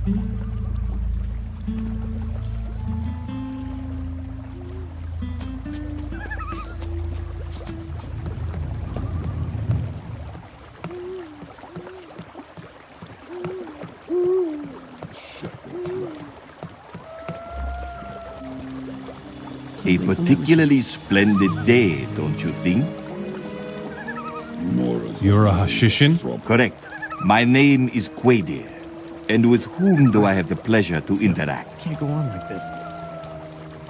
A particularly splendid day, don't you think? You're a Hashishin? Correct. My name is Quadir. And with whom do I have the pleasure to interact? Can't go on like this.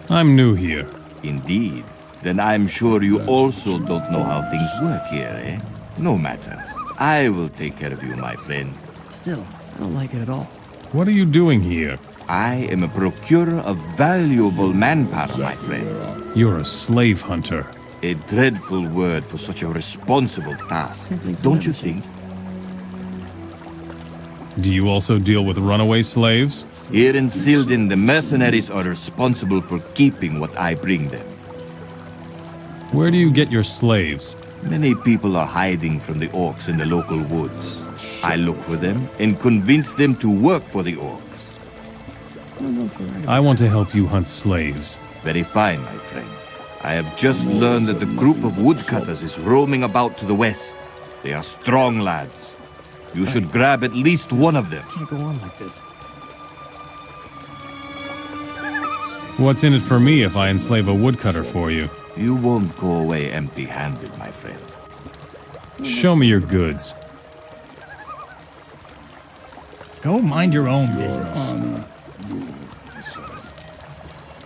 I'm new here. Indeed. Then I'm sure you also don't know how things work here, eh? No matter. I will take care of you, my friend. Still, I don't like it at all. What are you doing here? I am a procurer of valuable manpower, my friend. You're a slave hunter. A dreadful word for such a responsible task, don't you think? Do you also deal with runaway slaves? Here in Silden, the mercenaries are responsible for keeping what I bring them. Where do you get your slaves? Many people are hiding from the orcs in the local woods. I look for them and convince them to work for the orcs. I want to help you hunt slaves. Very fine, my friend. I have just learned that the group of woodcutters is roaming about to the west. They are strong lads. You should grab at least one of them. Can't go on like this. What's in it for me if I enslave a woodcutter for you? You won't go away empty-handed, my friend. Show me your goods. Go mind your own business.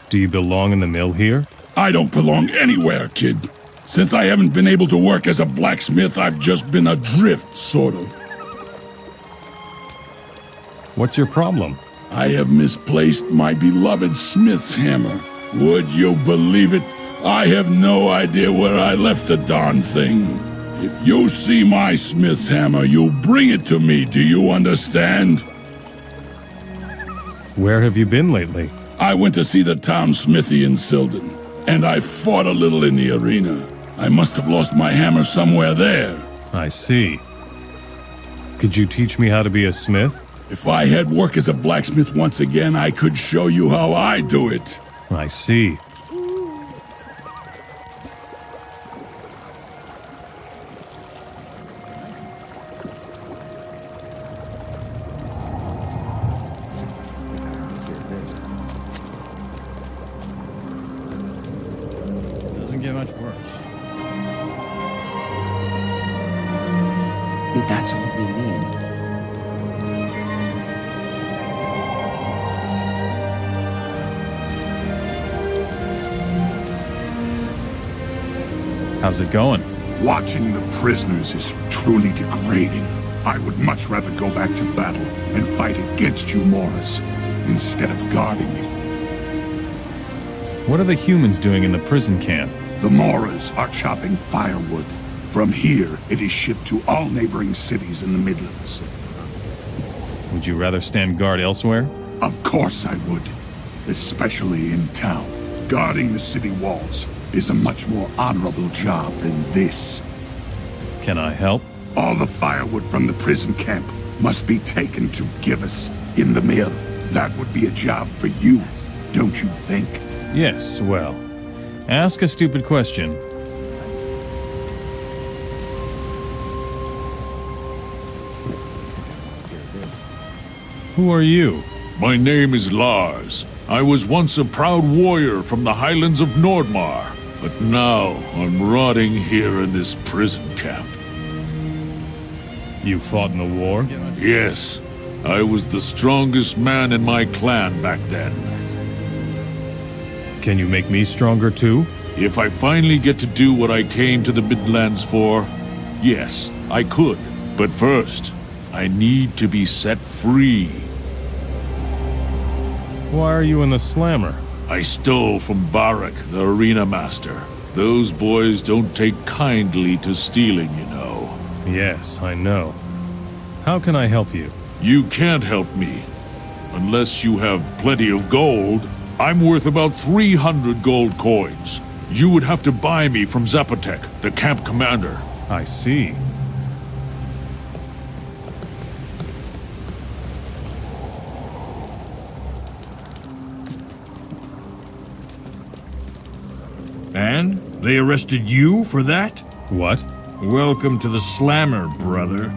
Do you belong in the mill here? I don't belong anywhere, kid. Since I haven't been able to work as a blacksmith, I've just been adrift, sort of. What's your problem? I have misplaced my beloved smith's hammer. Would you believe it? I have no idea where I left the darn thing. If you see my smith's hammer, you bring it to me, do you understand? Where have you been lately? I went to see the town smithy in Silden, and I fought a little in the arena. I must have lost my hammer somewhere there. I see. Could you teach me how to be a smith? If I had work as a blacksmith once again, I could show you how I do it. I see. Doesn't get much worse. That's all we need. How's it going? Watching the prisoners is truly degrading. I would much rather go back to battle and fight against you, Morris, instead of guarding me. What are the humans doing in the prison camp? The Moras are chopping firewood. From here, it is shipped to all neighboring cities in the Midlands. Would you rather stand guard elsewhere? Of course I would, especially in town. Guarding the city walls is a much more honorable job than this. Can I help? All the firewood from the prison camp must be taken to give us in the mill. That would be a job for you, don't you think? Yes, well, ask a stupid question. Who are you? My name is Lars. I was once a proud warrior from the highlands of Nordmar, but now I'm rotting here in this prison camp. You fought in the war? Yes, I was the strongest man in my clan back then. Can you make me stronger too? If I finally get to do what I came to the Midlands for, yes, I could. But first, I need to be set free. Why are you in the slammer? I stole from Barak, the arena master. Those boys don't take kindly to stealing, you know. Yes, I know. How can I help you? You can't help me. Unless you have plenty of gold. I'm worth about 300 gold coins. You would have to buy me from Zapotek, the camp commander. I see. They arrested you for that? What? Welcome to the Slammer, brother.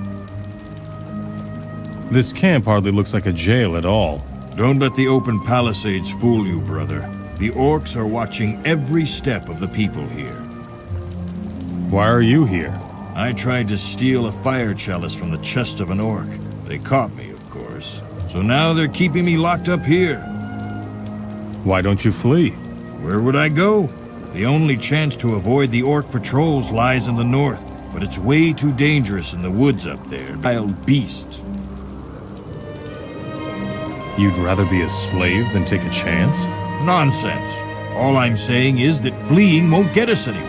This camp hardly looks like a jail at all. Don't let the open palisades fool you, brother. The orcs are watching every step of the people here. Why are you here? I tried to steal a fire chalice from the chest of an orc. They caught me, of course. So now they're keeping me locked up here. Why don't you flee? Where would I go? The only chance to avoid the orc patrols lies in the north, but it's way too dangerous in the woods up there. Wild beasts. You'd rather be a slave than take a chance? Nonsense. All I'm saying is that fleeing won't get us anywhere.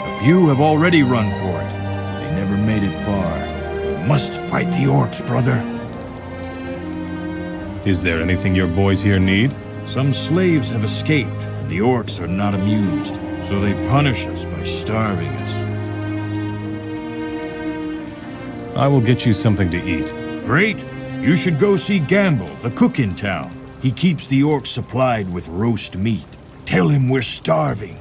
A few have already run for it. They never made it far. We must fight the orcs, brother. Is there anything your boys here need? Some slaves have escaped, and the orcs are not amused, so they punish us by starving us. I will get you something to eat. Great! You should go see Gamble, the cook in town. He keeps the orcs supplied with roast meat. Tell him we're starving.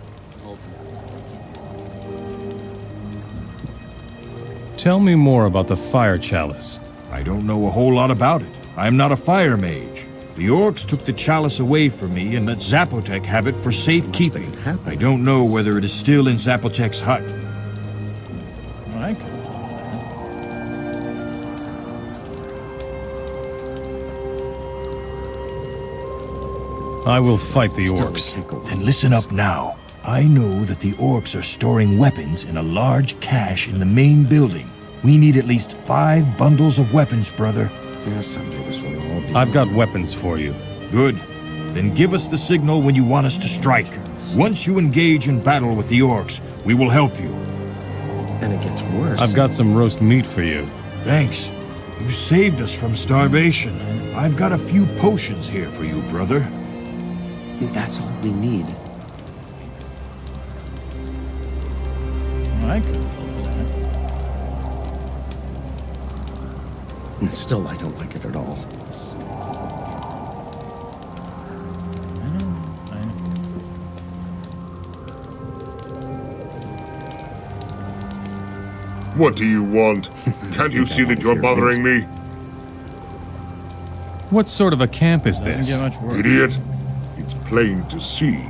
Tell me more about the fire chalice. I don't know a whole lot about it. I'm not a fire mage. The orcs took the chalice away from me and let Zapotec have it for safekeeping. I don't know whether it is still in Zapotec's hut. I could. I will fight the orcs. Then listen up now. I know that the orcs are storing weapons in a large cache in the main building. We need at least 5 bundles of weapons, brother. I've got weapons for you. Good. Then give us the signal when you want us to strike. Once you engage in battle with the orcs, we will help you. And it gets worse. I've got some roast meat for you. Thanks. You saved us from starvation. I've got a few potions here for you, brother. That's all we need. I could. And still, I don't like it at all. I know. What do you want? Can't you see that you're bothering me? What sort of a camp is Doesn't this? get much worse. Idiot. It's plain to see.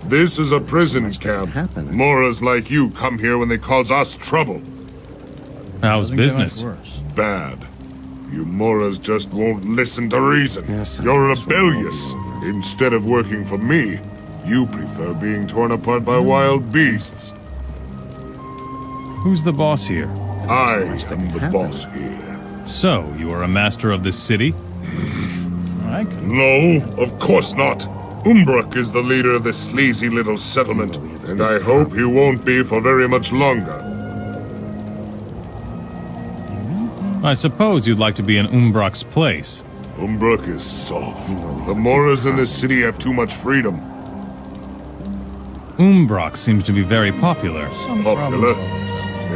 This is a prison camp. Moras like you come here when they cause us trouble. How's Doesn't get much business? worse. Bad. You Moras just won't listen to reason. You're rebellious. Instead of working for me, you prefer being torn apart by wild beasts. Who's the boss here? I am the boss here. So, you are a master of this city? I could. No, of course not. Umbrak is the leader of this sleazy little settlement, and I hope he won't be for very much longer. I suppose you'd like to be in Umbrak's place. Umbrak is soft. The Moras in this city have too much freedom. Umbrak seems to be very popular. Popular.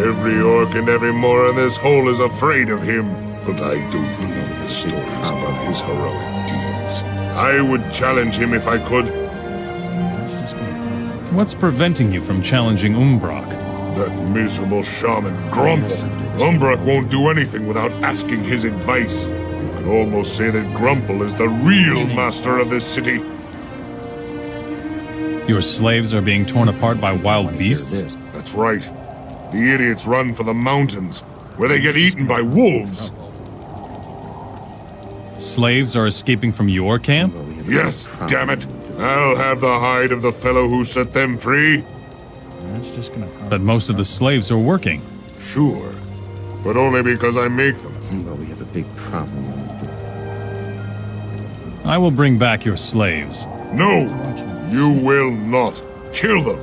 Every orc and every Mora in this hole is afraid of him. But I don't believe the stories about his heroic deeds. I would challenge him if I could. What's preventing you from challenging Umbrak? That miserable shaman, Grumple. Umbrak won't do anything without asking his advice. You could almost say that Grumple is the real master of this city. Your slaves are being torn apart by wild beasts? That's right. The idiots run for the mountains, where they get eaten by wolves. Slaves are escaping from your camp? Yes, damn it. I'll have the hide of the fellow who set them free. That's just gonna. But most of the slaves are working. Sure, but only because I make them. Well, we have a big problem. I will bring back your slaves. No, you will not. Kill them.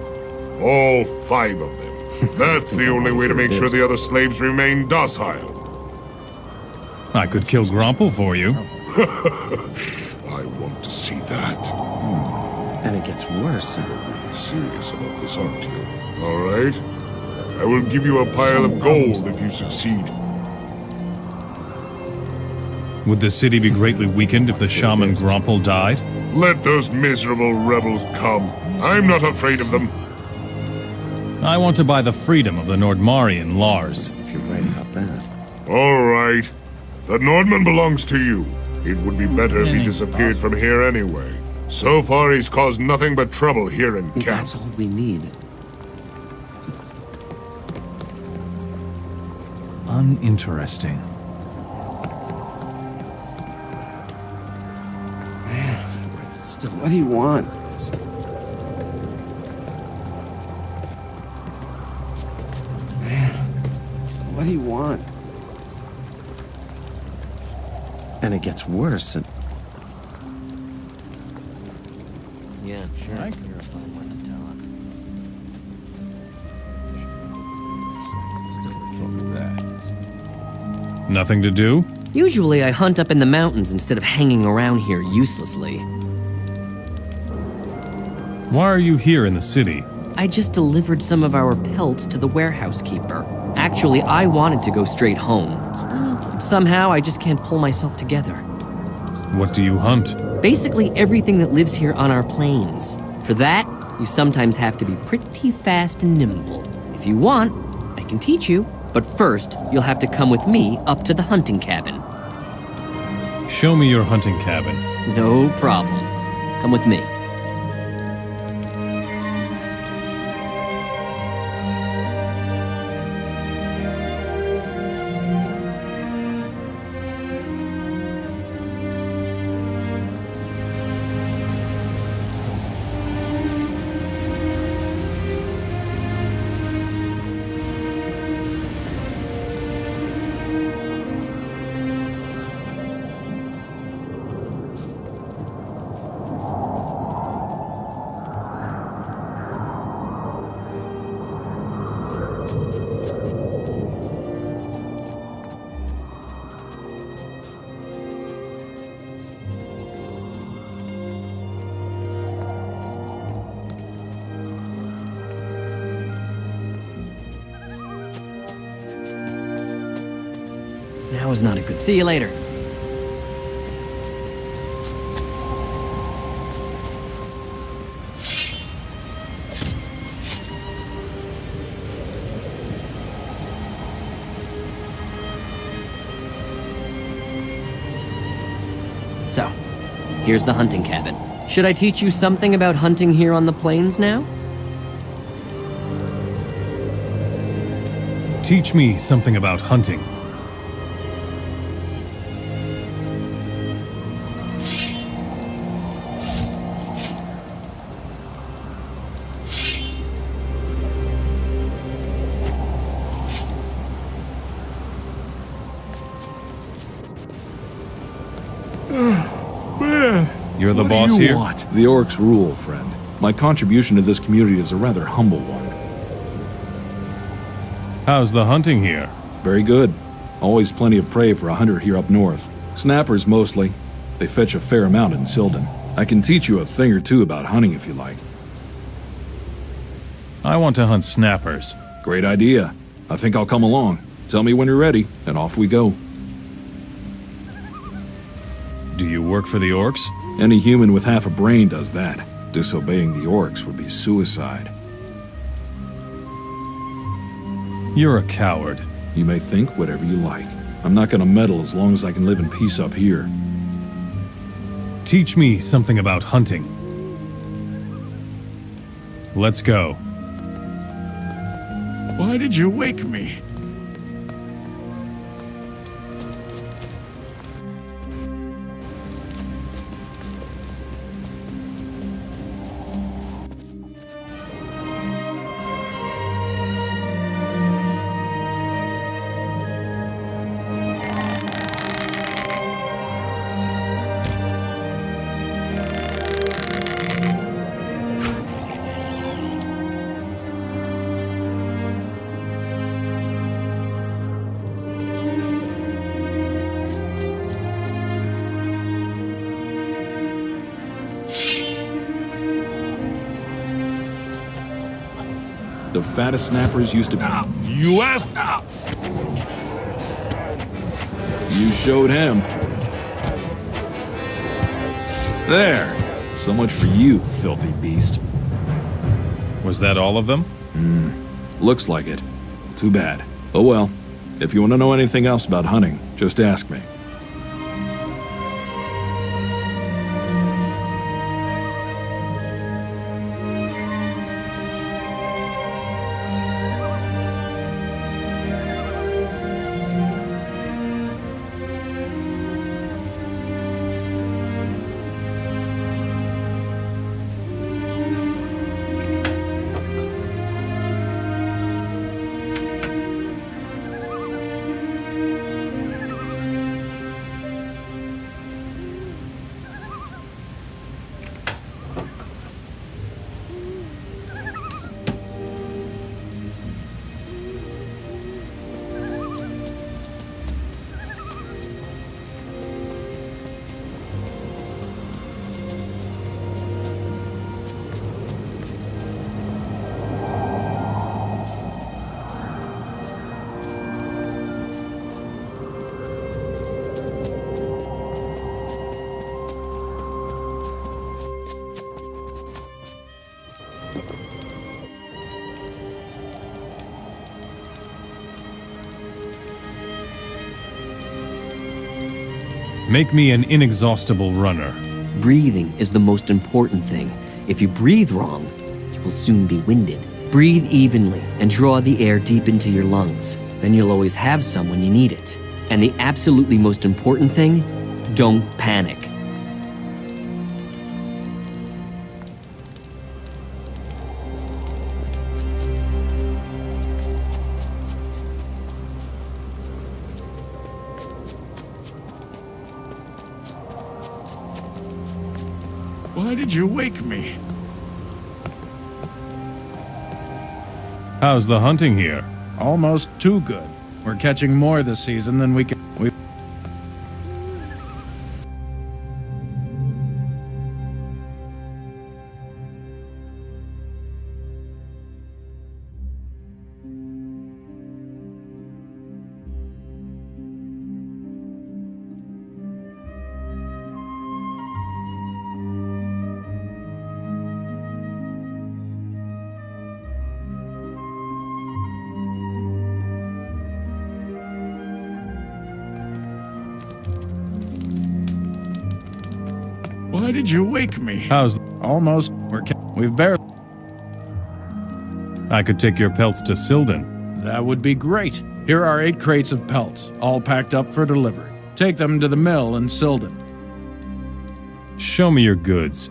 All 5 of them. That's the only way to make sure the other slaves remain docile. I could kill Grumple for you. I want to see that. And it gets worse. You're really serious about this, aren't you? All right. I will give you a pile of gold if you succeed. Would the city be greatly weakened if the shaman Grumple died? Let those miserable rebels come. I'm not afraid of them. I want to buy the freedom of the Nordmarian Lars. If you're right about that. All right. The Nordman belongs to you. It would be better if he disappeared from here anyway. So far, he's caused nothing but trouble here in camp. That's all we need. Uninteresting. Still, what do you want? Man, what do you want? And it gets worse. And Yeah, sure. I could- You're a fine one to talk. Nothing to do? Usually I hunt up in the mountains instead of hanging around here uselessly. Why are you here in the city? I just delivered some of our pelts to the warehouse keeper. Actually, I wanted to go straight home. But somehow I just can't pull myself together. What do you hunt? Basically everything that lives here on our plains. For that, you sometimes have to be pretty fast and nimble. If you want, I can teach you. But first, you'll have to come with me up to the hunting cabin. Show me your hunting cabin. No problem. Come with me. Now is not a good. See you later. So, here's the hunting cabin. Should I teach you something about hunting here on the plains now? Teach me something about hunting. You're the boss here? The orcs rule, friend. My contribution to this community is a rather humble one. How's the hunting here? Very good. Always plenty of prey for a hunter here up north. Snappers mostly. They fetch a fair amount in Sildon. I can teach you a thing or two about hunting if you like. I want to hunt snappers. Great idea. I think I'll come along. Tell me when you're ready, and off we go. Do you work for the orcs? Any human with half a brain does that. Disobeying the orcs would be suicide. You're a coward. You may think whatever you like. I'm not gonna meddle as long as I can live in peace up here. Teach me something about hunting. Let's go. Why did you wake me? The fattest snappers used to be... You asked? You showed him. There. So much for you, filthy beast. Was that all of them? Looks like it. Too bad. Oh well. If you want to know anything else about hunting, just ask me. Make me an inexhaustible runner. Breathing is the most important thing. If you breathe wrong, you will soon be winded. Breathe evenly and draw the air deep into your lungs. Then you'll always have some when you need it. And the absolutely most important thing, don't panic. Why did you wake me? How's the hunting here? Almost too good. We're catching more this season than we can. Why did you wake me? How's... Almost. We've barely. I could take your pelts to Silden. That would be great. Here are 8 crates of pelts, all packed up for delivery. Take them to the mill in Silden. Show me your goods.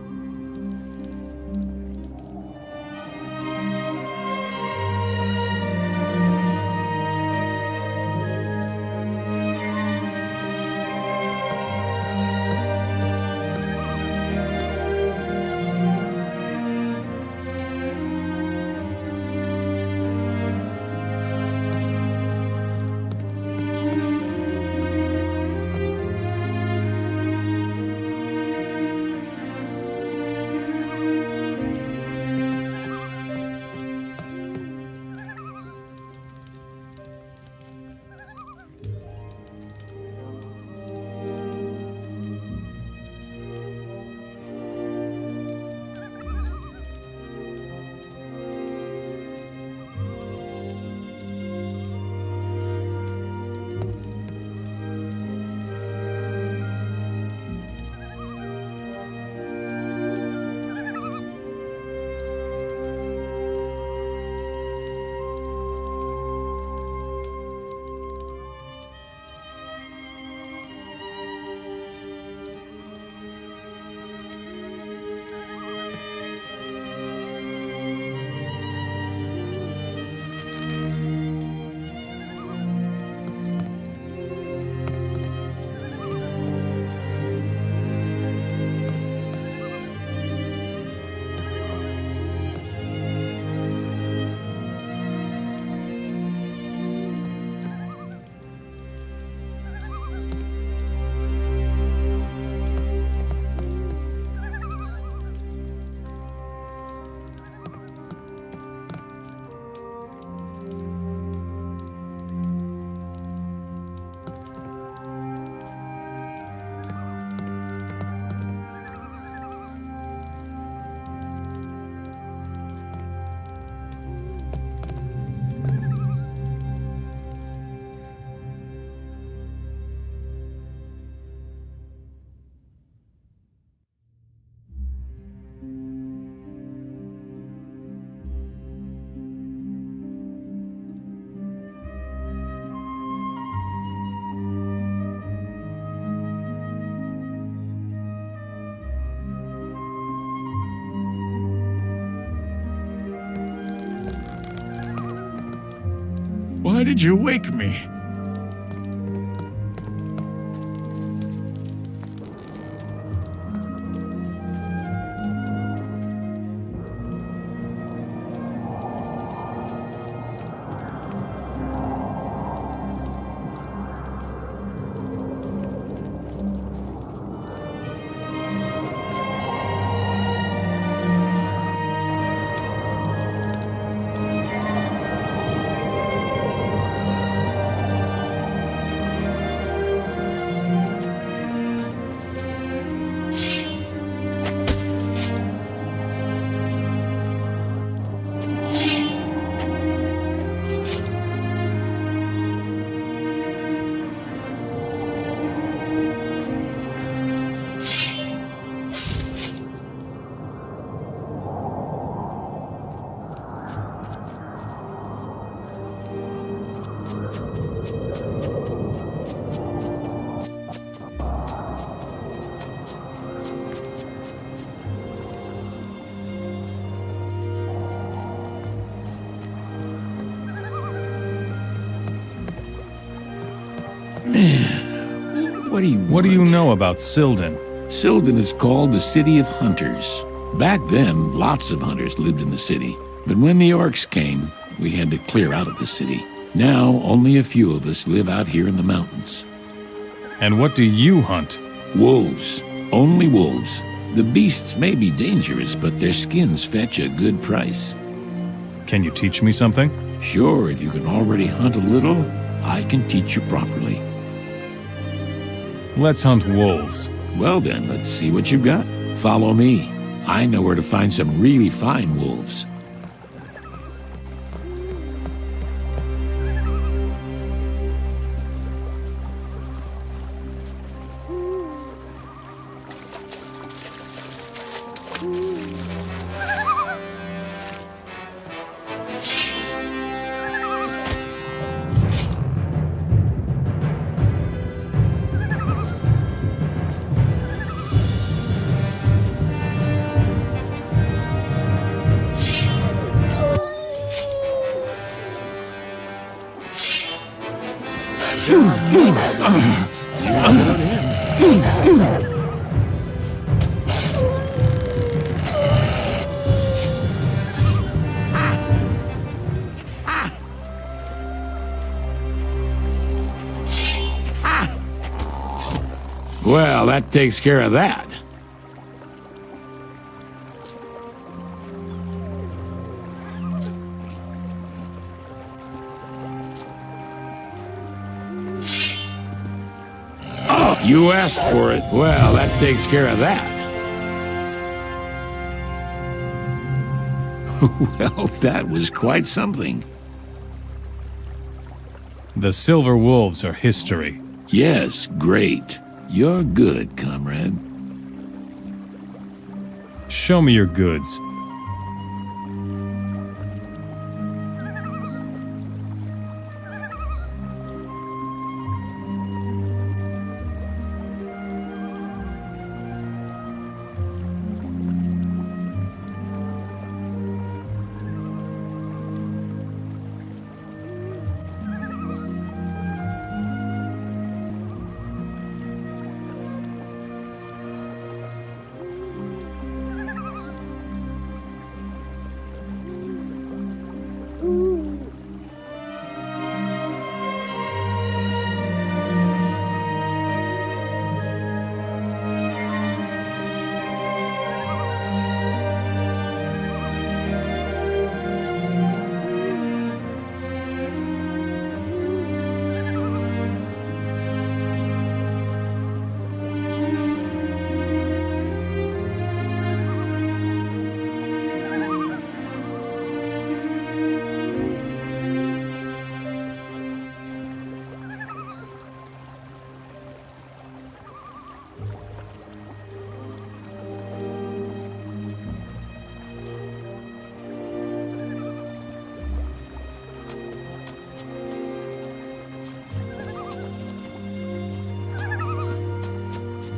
Why did you wake me? What do you want? What do you know about Silden? Silden is called the City of Hunters. Back then, lots of hunters lived in the city. But when the orcs came, we had to clear out of the city. Now, only a few of us live out here in the mountains. And what do you hunt? Wolves. Only wolves. The beasts may be dangerous, but their skins fetch a good price. Can you teach me something? Sure, if you can already hunt a little, I can teach you properly. Let's hunt wolves. Well then, let's see what you've got. Follow me. I know where to find some really fine wolves. Well, that takes care of that. Oh, you asked for it. Well, that takes care of that. Well, that was quite something. The Silver Wolves are history. Yes, great. You're good, comrade. Show me your goods.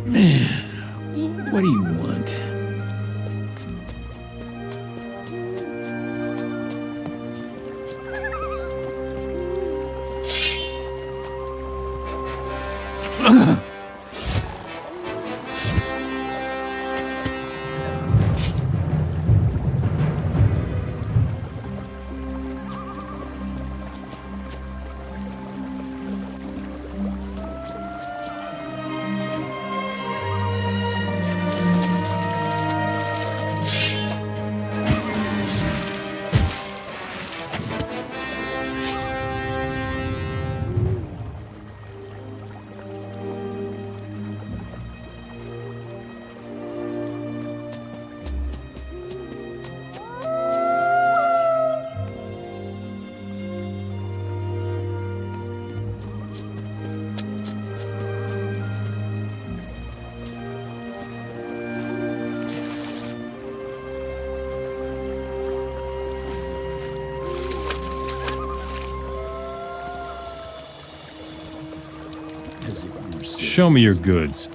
Man, what do you want? Show me your goods.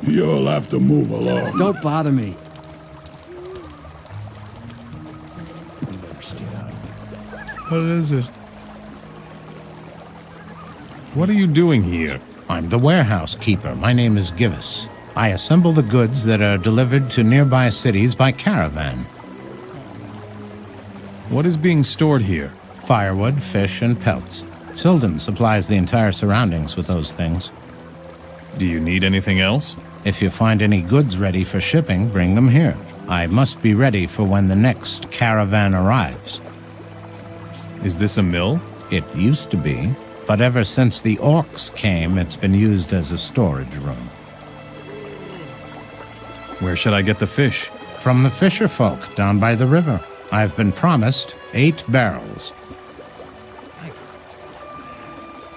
You'll have to move along. Don't bother me. What is it? What are you doing here? I'm the warehouse keeper. My name is Givus. I assemble the goods that are delivered to nearby cities by caravan. What is being stored here? Firewood, fish, and pelts. Silden supplies the entire surroundings with those things. Do you need anything else? If you find any goods ready for shipping, bring them here. I must be ready for when the next caravan arrives. Is this a mill? It used to be, but ever since the orcs came, it's been used as a storage room. Where should I get the fish? From the fisher folk down by the river. I've been promised 8 barrels.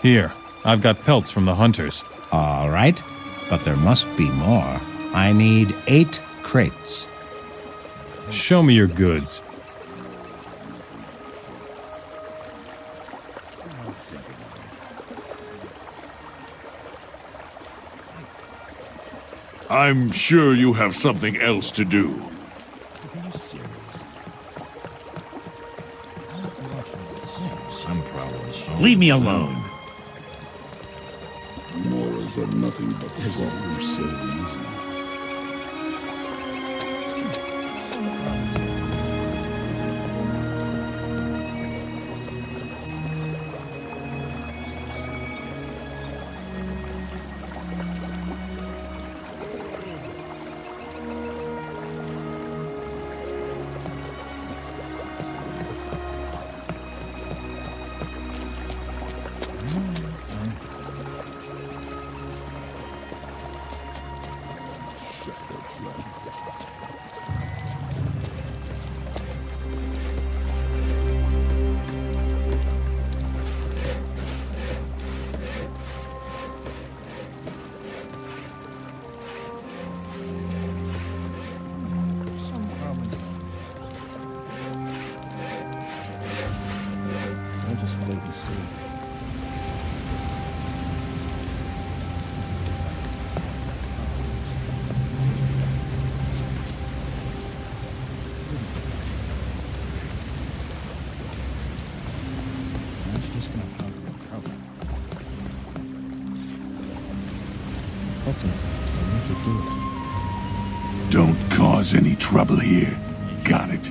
Here, I've got pelts from the hunters. All right, but there must be more. I need 8 crates. Show me your goods. I'm sure you have something else to do. Some problems. Leave me alone. Morals are nothing but trouble, so easy. Don't cause any trouble here. Got it?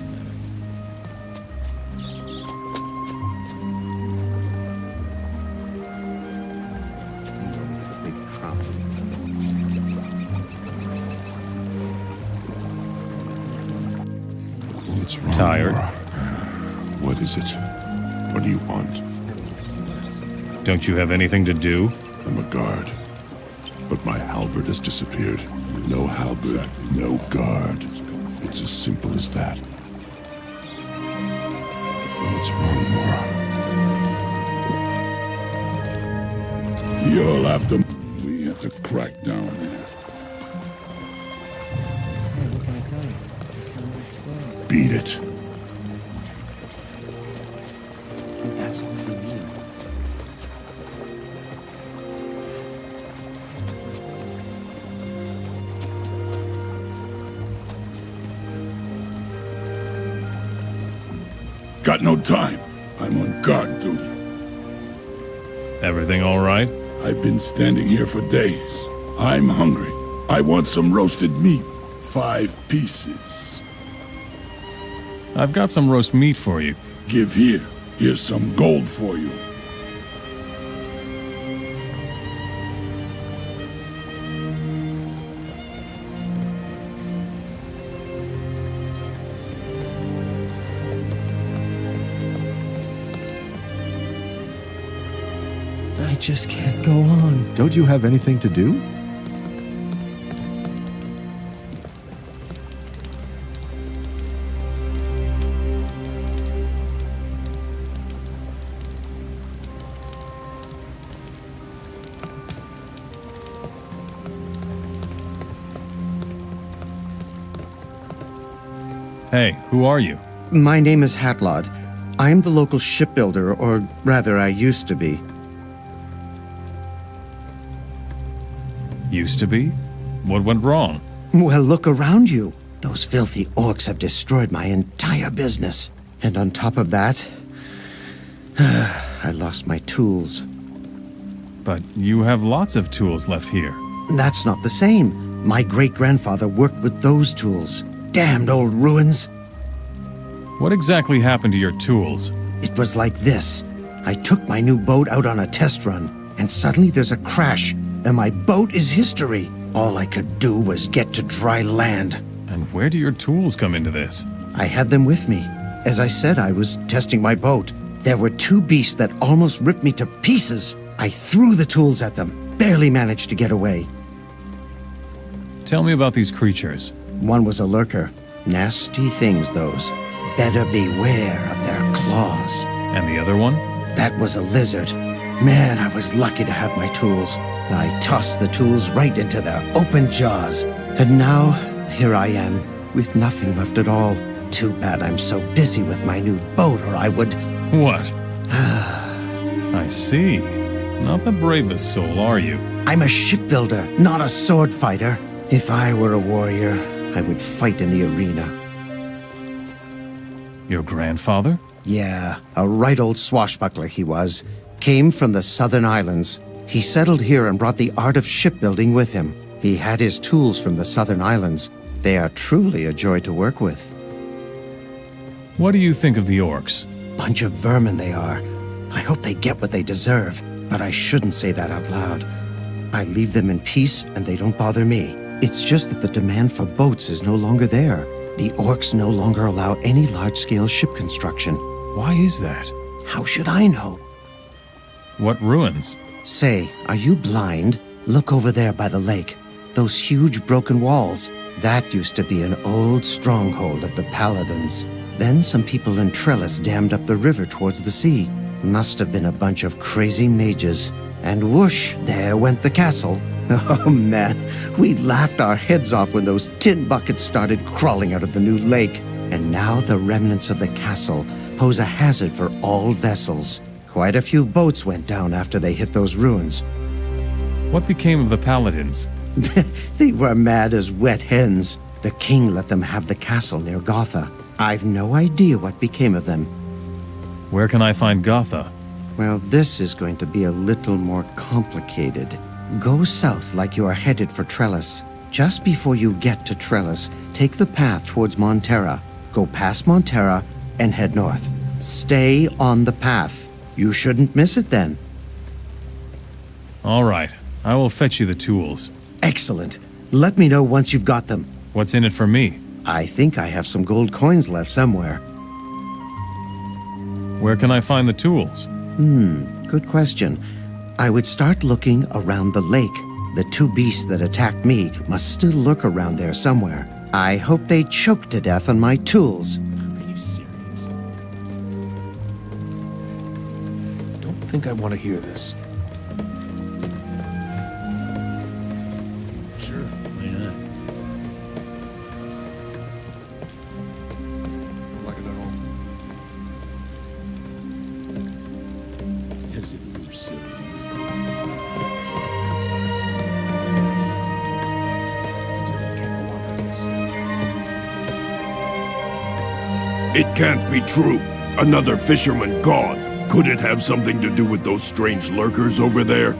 What's wrong? Tired. Laura? What is it? What do you want? Don't you have anything to do? I'm a guard. But my halberd has disappeared. No halberd, no guard. It's as simple as that. What's wrong, Laura? You'll have to... We have to crack down there. Beat it. That's all we need. Got no time. I'm on guard duty. Everything all right? I've been standing here for days. I'm hungry. I want some roasted meat. 5 pieces. I've got some roast meat for you. Give here. Here's some gold for you. I just can't go on. Don't you have anything to do? Hey, who are you? My name is Hatlod. I am the local shipbuilder, or rather, I used to be. Used to be? What went wrong? Well, look around you. Those filthy orcs have destroyed my entire business. And on top of that, I lost my tools. But you have lots of tools left here. That's not the same. My great-grandfather worked with those tools. Damned old ruins. What exactly happened to your tools? It was like this. I took my new boat out on a test run, and suddenly there's a crash, and my boat is history. All I could do was get to dry land. And where do your tools come into this? I had them with me. As I said, I was testing my boat. There were 2 beasts that almost ripped me to pieces. I threw the tools at them, barely managed to get away. Tell me about these creatures. One was a lurker. Nasty things, those. Better beware of their claws. And the other one? That was a lizard. Man, I was lucky to have my tools. I tossed the tools right into their open jaws. And now, here I am, with nothing left at all. Too bad I'm so busy with my new boat, or I would... What? I see. Not the bravest soul, are you? I'm a shipbuilder, not a sword fighter. If I were a warrior, I would fight in the arena. Your grandfather? Yeah, a right old swashbuckler he was. Came from the southern islands. He settled here and brought the art of shipbuilding with him. He had his tools from the southern islands. They are truly a joy to work with. What do you think of the orcs? Bunch of vermin they are. I hope they get what they deserve, but I shouldn't say that out loud. I leave them in peace and they don't bother me. It's just that the demand for boats is no longer there. The orcs no longer allow any large-scale ship construction. Why is that? How should I know? What ruins? Say, are you blind? Look over there by the lake. Those huge broken walls. That used to be an old stronghold of the Paladins. Then some people in Trellis dammed up the river towards the sea. Must have been a bunch of crazy mages. And whoosh, there went the castle. Oh man, we laughed our heads off when those tin buckets started crawling out of the new lake. And now the remnants of the castle pose a hazard for all vessels. Quite a few boats went down after they hit those ruins. What became of the Paladins? They were mad as wet hens. The king let them have the castle near Gotha. I've no idea what became of them. Where can I find Gotha? Well, this is going to be a little more complicated. Go south like you are headed for Trellis. Just before you get to Trellis, take the path towards Montera. Go past Montera and head north. Stay on the path. You shouldn't miss it then. All right. I will fetch you the tools. Excellent. Let me know once you've got them. What's in it for me? I think I have some gold coins left somewhere. Where can I find the tools? Good question. I would start looking around the lake. The 2 beasts that attacked me must still lurk around there somewhere. I hope they choke to death on my tools. Are you serious? Don't think I want to hear this. Sure, why not? As if we were serious. Still, I can't go on like this. It can't be true. Another fisherman gone. Could it have something to do with those strange lurkers over there?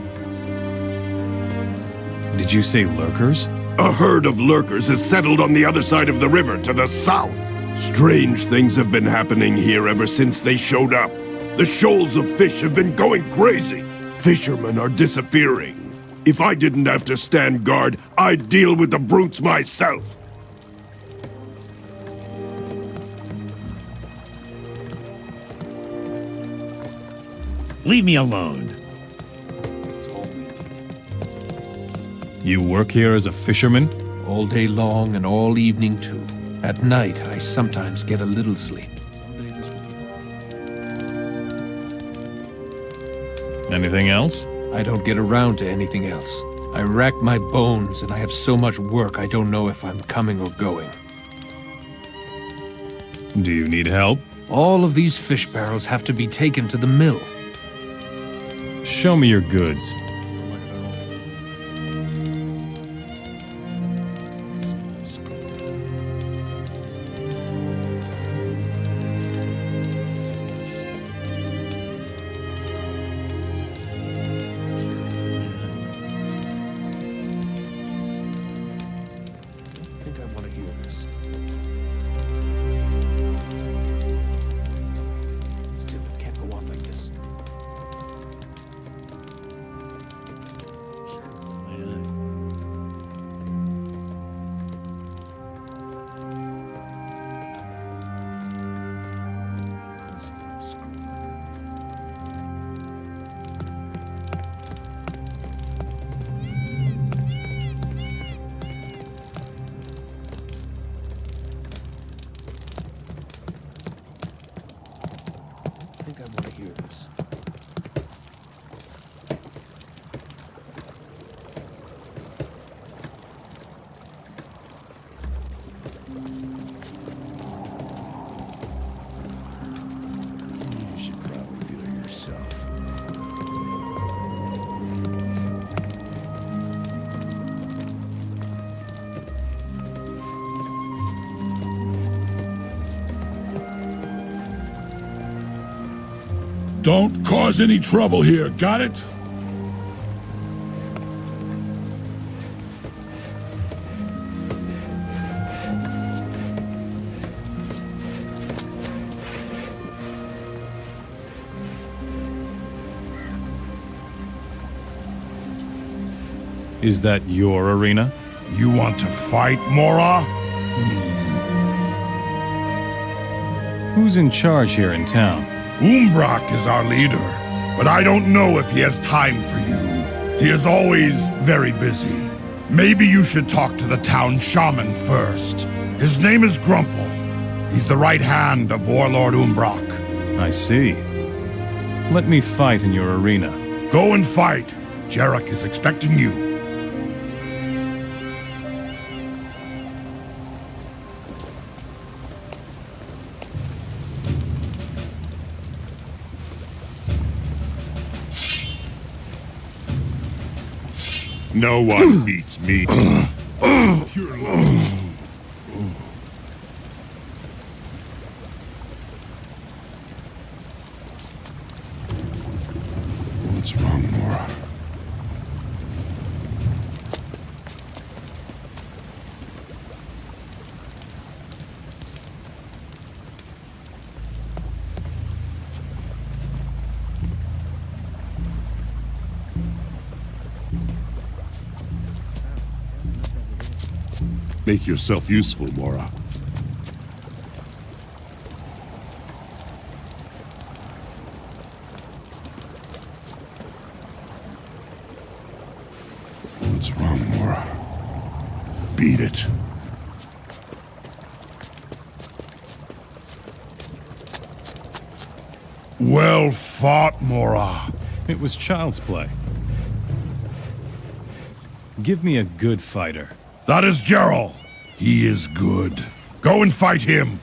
Did you say lurkers? A herd of lurkers has settled on the other side of the river to the south. Strange things have been happening here ever since they showed up. The shoals of fish have been going crazy. Fishermen are disappearing. If I didn't have to stand guard, I'd deal with the brutes myself. Leave me alone. You work here as a fisherman? All day long and all evening too. At night, I sometimes get a little sleep. Anything else? I don't get around to anything else. I rack my bones and I have so much work I don't know if I'm coming or going. Do you need help? All of these fish barrels have to be taken to the mill. Show me your goods. I think I want to hear this. Still, it can't go on like this. I think I want to hear this. You should probably do it yourself. Don't cause any trouble here, got it? Is that your arena? You want to fight, Mora? Who's in charge here in town? Umbrak is our leader, but I don't know if he has time for you. He is always very busy. Maybe you should talk to the town shaman first. His name is Grumple. He's the right hand of Warlord Umbrak. I see. Let me fight in your arena. Go and fight. Jarek is expecting you. No one beats me. Pure love. What's wrong, Mora? Make yourself useful, Mora. What's wrong, Mora? Beat it. Well fought, Mora. It was child's play. Give me a good fighter. That is Gerald. He is good. Go and fight him.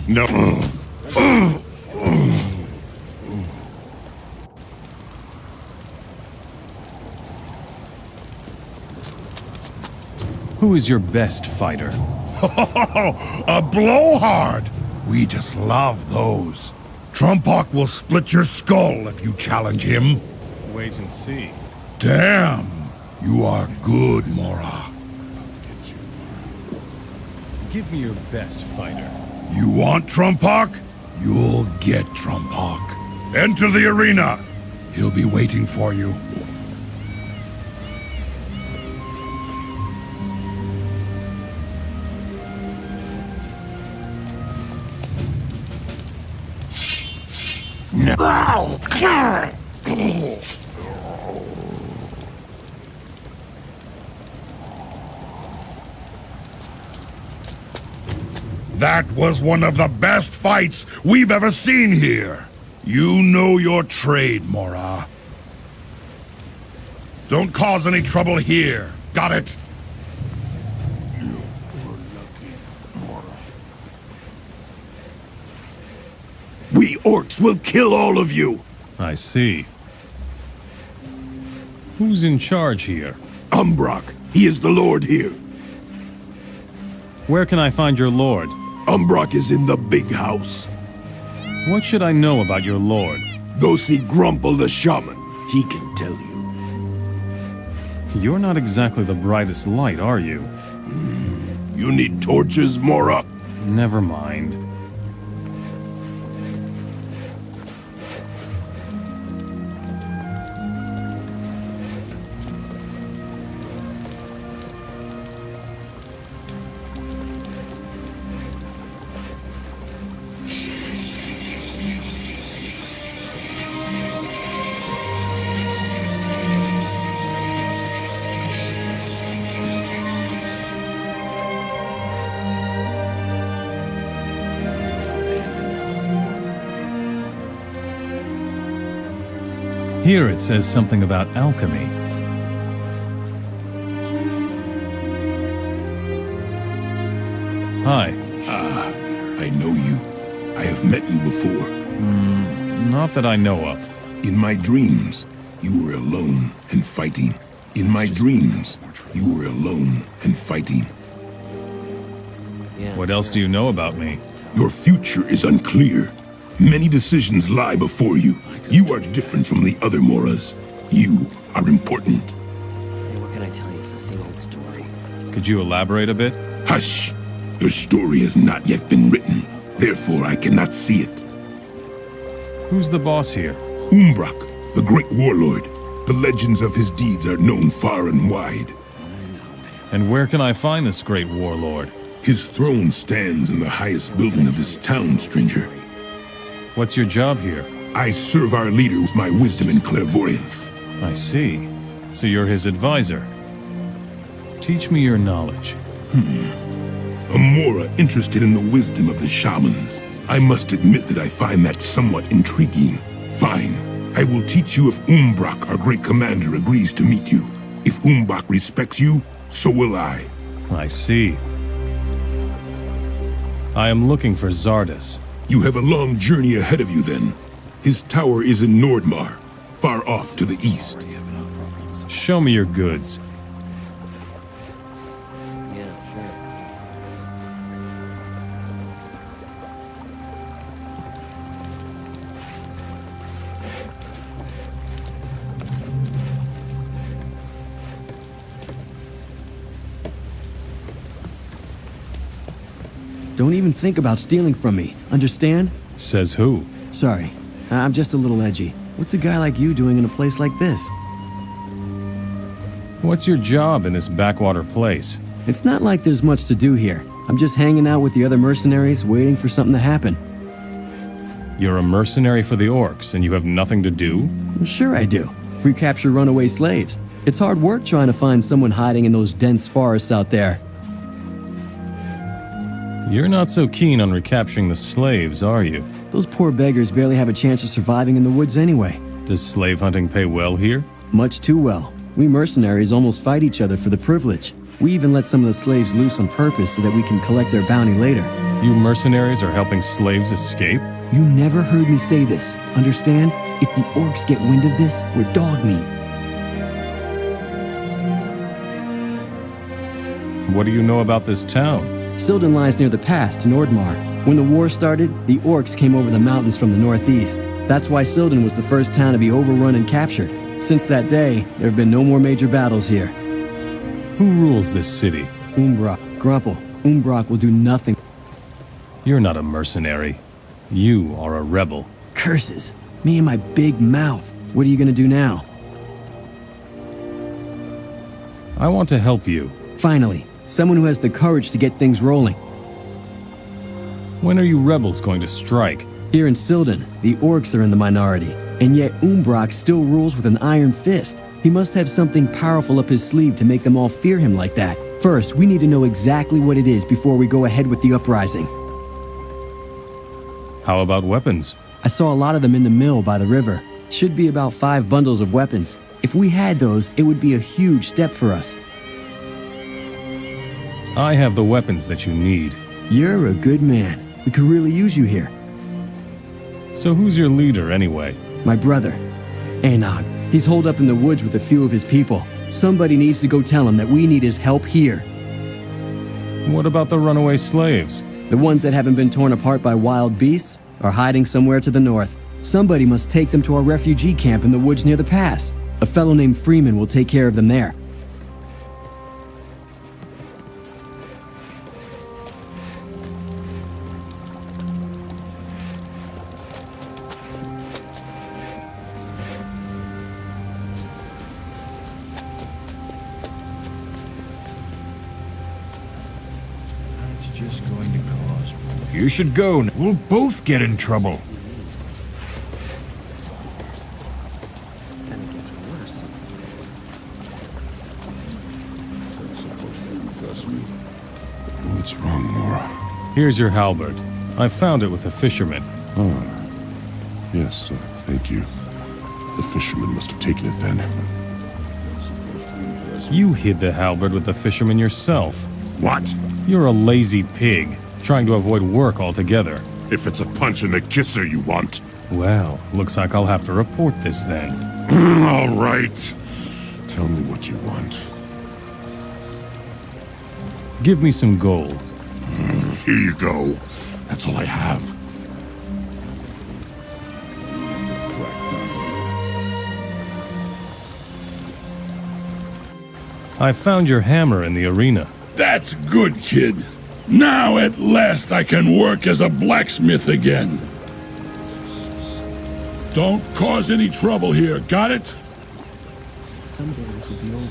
No. Who is your best fighter? A blowhard! We just love those. Trumpok will split your skull if you challenge him. Wait and see. Damn! You are good, Mora. Give me your best fighter. You want Trumpok? You'll get Trumpok. Enter the arena. He'll be waiting for you. That was one of the best fights we've ever seen here. You know your trade, Mora. Don't cause any trouble here. Got it? You were lucky, Mora. We orcs will kill all of you! I see. Who's in charge here? Umbrock. He is the lord here. Where can I find your lord? Umbrock is in the big house. What should I know about your lord? Go see Grumple the shaman. He can tell you. You're not exactly the brightest light, are you? You need torches, Mora? Never mind. Here it says something about alchemy. Hi. I know you. I have met you before. Not that I know of. In my dreams, you were alone and fighting. In my dreams, you were alone and fighting. What else do you know about me? Your future is unclear. Many decisions lie before you. You are different from the other Moras. You are important. Hey, what can I tell you? It's the same old story. Could you elaborate a bit? Hush! Your story has not yet been written. Therefore, I cannot see it. Who's the boss here? Umbrock, the great warlord. The legends of his deeds are known far and wide. And where can I find this great warlord? His throne stands in the highest building of this town, stranger. What's your job here? I serve our leader with my wisdom and clairvoyance. I see. So you're his advisor. Teach me your knowledge. A Mora interested in the wisdom of the shamans. I must admit that I find that somewhat intriguing. Fine. I will teach you if Umbrock, our great commander, agrees to meet you. If Umbrock respects you, so will I. I see. I am looking for Zardas. You have a long journey ahead of you then. His tower is in Nordmar, far off to the east. Show me your goods. Yeah, sure. Don't even think about stealing from me, understand? Says who? Sorry, I'm just a little edgy. What's a guy like you doing in a place like this? What's your job in this backwater place? It's not like there's much to do here. I'm just hanging out with the other mercenaries, waiting for something to happen. You're a mercenary for the orcs, and you have nothing to do? Sure I do. Recapture runaway slaves. It's hard work trying to find someone hiding in those dense forests out there. You're not so keen on recapturing the slaves, are you? Those poor beggars barely have a chance of surviving in the woods anyway. Does slave hunting pay well here? Much too well. We mercenaries almost fight each other for the privilege. We even let some of the slaves loose on purpose so that we can collect their bounty later. You mercenaries are helping slaves escape? You never heard me say this. Understand? If the orcs get wind of this, we're dog meat. What do you know about this town? Silden lies near the pass to Nordmar. When the war started, the orcs came over the mountains from the northeast. That's why Silden was the first town to be overrun and captured. Since that day, there have been no more major battles here. Who rules this city? Umbrak. Grumpel. Umbrak will do nothing. You're not a mercenary. You are a rebel. Curses. Me and my big mouth. What are you gonna do now? I want to help you. Finally, someone who has the courage to get things rolling. When are you rebels going to strike? Here in Silden, the orcs are in the minority, and yet Umbrak still rules with an iron fist. He must have something powerful up his sleeve to make them all fear him like that. First, we need to know exactly what it is before we go ahead with the uprising. How about weapons? I saw a lot of them in the mill by the river. Should be about 5 bundles of weapons. If we had those, it would be a huge step for us. I have the weapons that you need. You're a good man. We could really use you here. So who's your leader, anyway? My brother, Enog. He's holed up in the woods with a few of his people. Somebody needs to go tell him that we need his help here. What about the runaway slaves? The ones that haven't been torn apart by wild beasts are hiding somewhere to the north. Somebody must take them to our refugee camp in the woods near the pass. A fellow named Freeman will take care of them there. It's just going to cause... You should go. We'll both get in trouble. What's wrong, Nora? Here's your halberd. I found it with the fisherman. Yes, thank you. The fisherman must have taken it then. You hid the halberd with the fisherman yourself. What? You're a lazy pig, trying to avoid work altogether. If it's a punch in the kisser you want. Well, looks like I'll have to report this then. All right. Tell me what you want. Give me some gold. Here you go. That's all I have. I found your hammer in the arena. That's good, kid. Now at last I can work as a blacksmith again. Don't cause any trouble here, got it? Someday this will be over.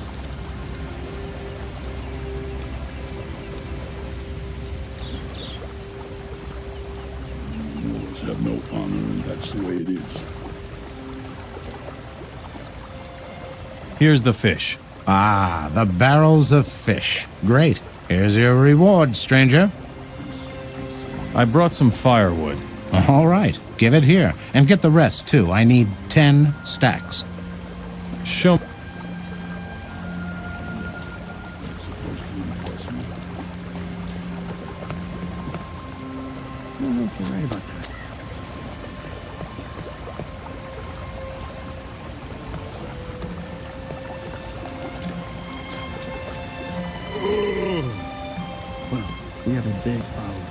Moors have no honor, and that's the way it is. Here's the fish. Ah, the barrels of fish. Great. Here's your reward, stranger. I brought some firewood. All right. Give it here. And get the rest, too. I need 10 stacks. Show me. I don't know if you're right about that. Well, we have a big problem.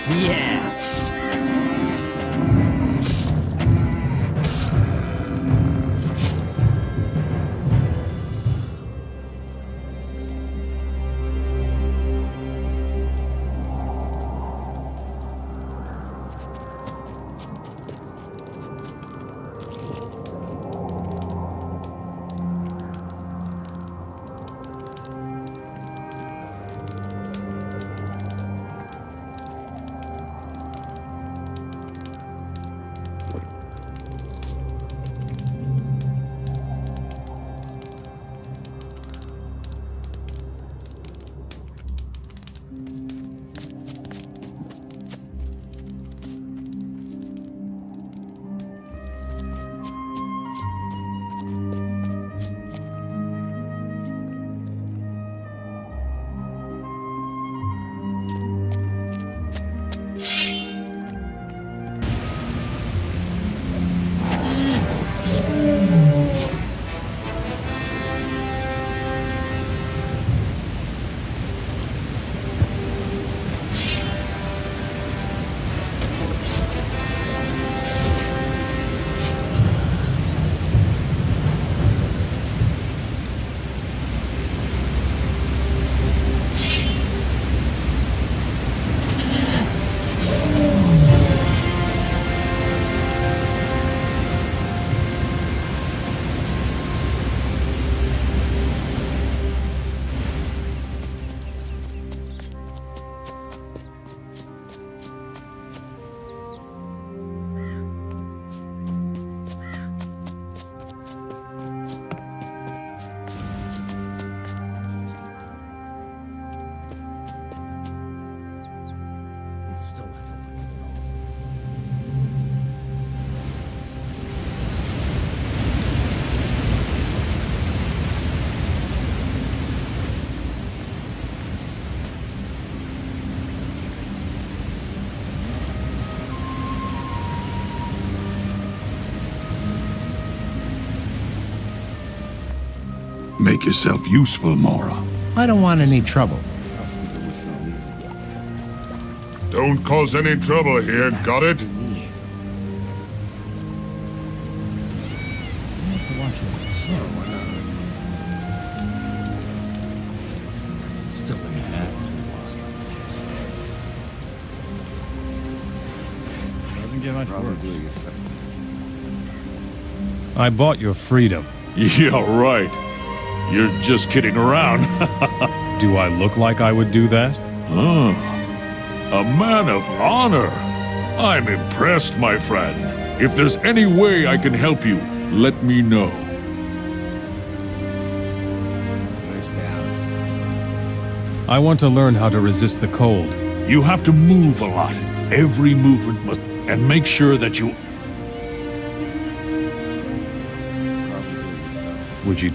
Yeah. Make yourself useful, Mora. I don't want any trouble. Don't cause any trouble here, got it? Doesn't get much worse. I bought your freedom. Yeah, right. You're just kidding around. Do I look like I would do that? A man of honor. I'm impressed, my friend. If there's any way I can help you, let me know. I want to learn how to resist the cold. You have to move a lot. Every movement must... And make sure that you... Would you...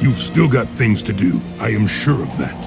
You've still got things to do. I am sure of that.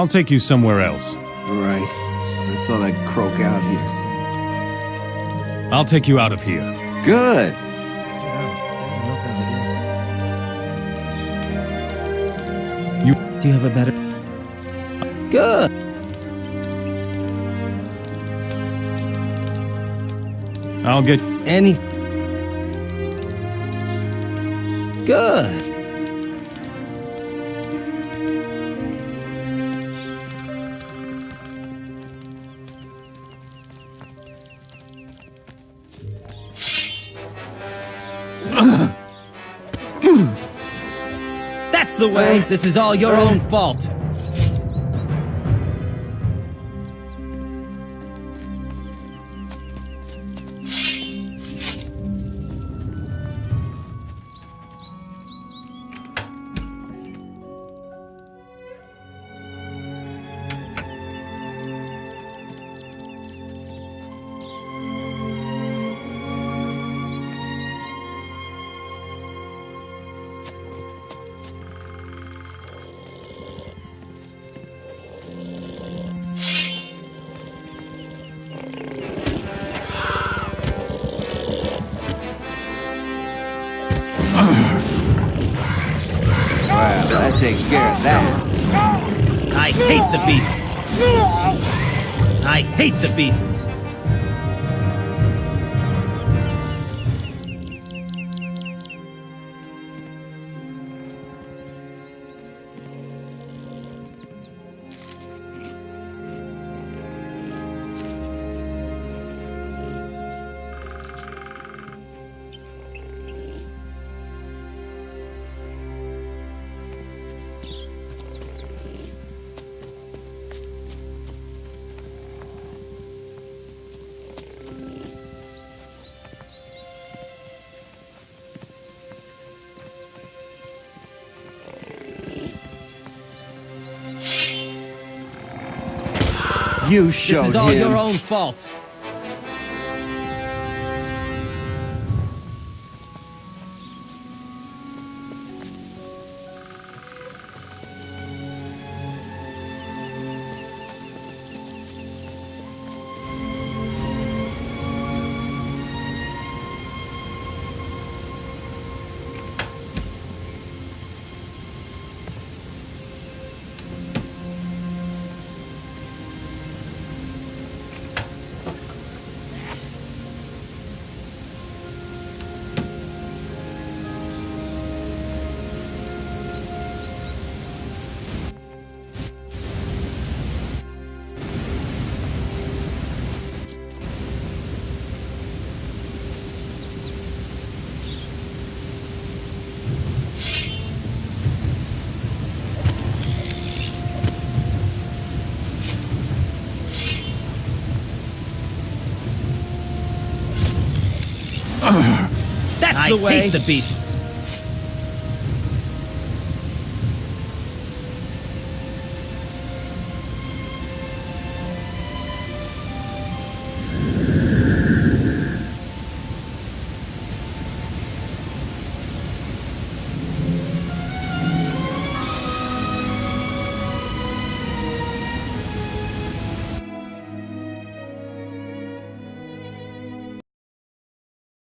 I'll take you somewhere else. Right. I thought I'd croak out here. I'll take you out of here. Good. Do you have a better... Good. I'll get... Any... Good. the way. This is all your own fault. Well, that takes care of that. I hate the beasts. I hate the beasts. You showed This is all him. your own fault. That's the way. I hate the beasts.